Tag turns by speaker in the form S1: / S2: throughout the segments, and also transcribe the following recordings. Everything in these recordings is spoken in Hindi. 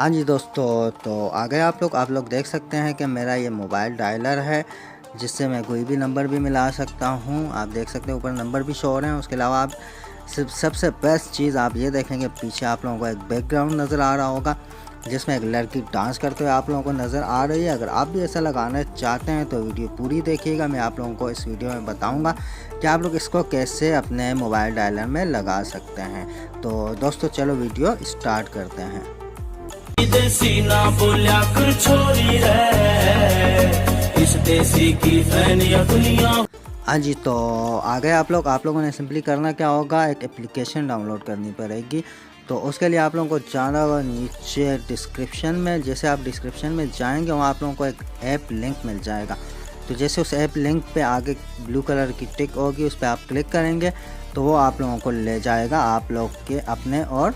S1: हाँ जी दोस्तों, तो आ गए आप लोग देख सकते हैं कि मेरा ये मोबाइल डायलर है जिससे मैं कोई भी नंबर भी मिला सकता हूँ। आप देख सकते हैं ऊपर नंबर भी शो हो रहे हैं। उसके अलावा आप सबसे बेस्ट चीज़ आप ये देखेंगे, पीछे आप लोगों को एक बैकग्राउंड नज़र आ रहा होगा जिसमें एक लड़की डांस करते हुए आप लोगों को नज़र आ रही है। अगर आप भी ऐसा लगाना चाहते हैं तो वीडियो पूरी देखिएगा। मैं आप लोगों को इस वीडियो में बताऊंगा कि आप लोग इसको कैसे अपने मोबाइल डायलर में लगा सकते हैं। तो दोस्तों चलो वीडियो स्टार्ट करते हैं।
S2: देसी ना बोलिया कर छोरी रे, इस देसी की फैनिया दुनिया।
S1: हाँ जी, तो आ गए आप लोगों ने सिंपली करना क्या होगा, एक एप्लीकेशन डाउनलोड करनी पड़ेगी। तो उसके लिए आप लोगों को जाना होगा नीचे डिस्क्रिप्शन में। जैसे आप डिस्क्रिप्शन में जाएंगे वहाँ आप लोगों को एक ऐप लिंक मिल जाएगा। तो जैसे उस ऐप लिंक पे आगे ब्लू कलर की टिक होगी, उस पर आप क्लिक करेंगे तो वो आप लोगों को ले जाएगा आप लोग के अपने और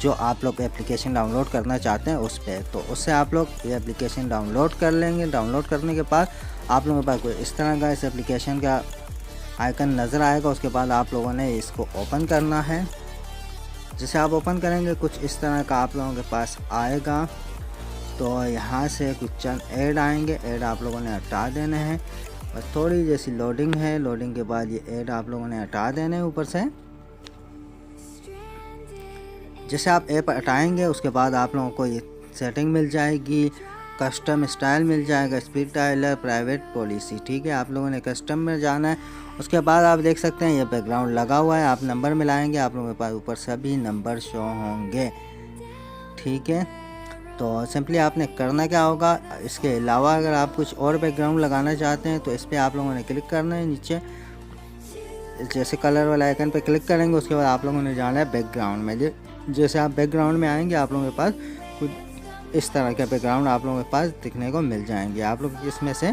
S1: जो आप लोग एप्लीकेशन डाउनलोड करना चाहते हैं उस पर। तो उससे आप लोग ये एप्लीकेशन डाउनलोड कर लेंगे। डाउनलोड करने के बाद आप लोगों के पास कोई इस तरह का इस एप्लीकेशन का आइकन नज़र आएगा। उसके बाद आप लोगों ने इसको ओपन करना है। जैसे आप ओपन करेंगे कुछ इस तरह का आप लोगों के पास आएगा। तो यहाँ से कुछ चंद ऐड आएंगे, ऐड आप लोगों ने हटा देने हैं। बस थोड़ी जैसी लोडिंग है, लोडिंग के बाद ये ऐड आप लोगों ने हटा देने हैं ऊपर से। जैसे आप ऐप हटाएंगे उसके बाद आप लोगों को ये सेटिंग मिल जाएगी, कस्टम स्टाइल मिल जाएगा, स्पीड डायलर, प्राइवेट पॉलिसी। ठीक है, आप लोगों ने कस्टम में जाना है। उसके बाद आप देख सकते हैं ये बैकग्राउंड लगा हुआ है। आप नंबर मिलाएंगे, आप लोगों के पास ऊपर सभी नंबर शो होंगे। ठीक है, तो सिंपली आपने करना क्या होगा, इसके अलावा अगर आप कुछ और बैकग्राउंड लगाना चाहते हैं तो इस पर आप लोगों ने क्लिक करना है। नीचे जैसे कलर वाला आइकन पे क्लिक करेंगे उसके बाद आप लोगों ने जाना है बैकग्राउंड में। जैसे आप बैकग्राउंड में आएंगे आप लोगों के पास कुछ इस तरह के बैकग्राउंड आप लोगों के पास दिखने को मिल जाएंगे। आप लोग इसमें से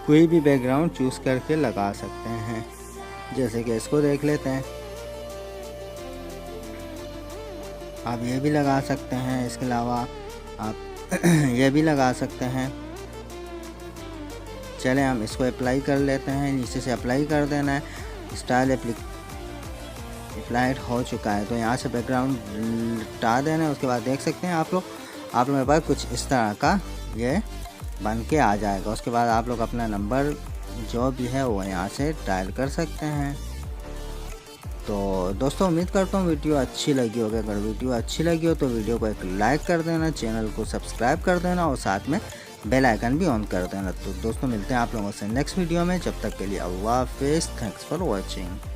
S1: कोई भी बैकग्राउंड चूज़ करके लगा सकते हैं। जैसे कि इसको देख लेते हैं, आप ये भी लगा सकते हैं। इसके अलावा आप ये भी लगा सकते हैं। चलें हम इसको अप्लाई कर लेते हैं। नीचे से अप्लाई कर देना है। स्टाइल अप्लाइड हो चुका है, तो यहाँ से बैकग्राउंड हटा देना है। उसके बाद देख सकते हैं आप लोग के पास कुछ इस तरह का ये बन के आ जाएगा। उसके बाद आप लोग अपना नंबर जो भी है वो यहाँ से डायल कर सकते हैं। तो दोस्तों उम्मीद करता हूँ वीडियो अच्छी लगी होगी। अगर वीडियो अच्छी लगी हो तो वीडियो को एक लाइक कर देना, चैनल को सब्सक्राइब कर देना और साथ में बेल आइकन भी ऑन कर देना। तो दोस्तों मिलते हैं आप लोगों से नेक्स्ट वीडियो में। जब तक के लिए अल्लाह हाफिज़। Thanks for watching.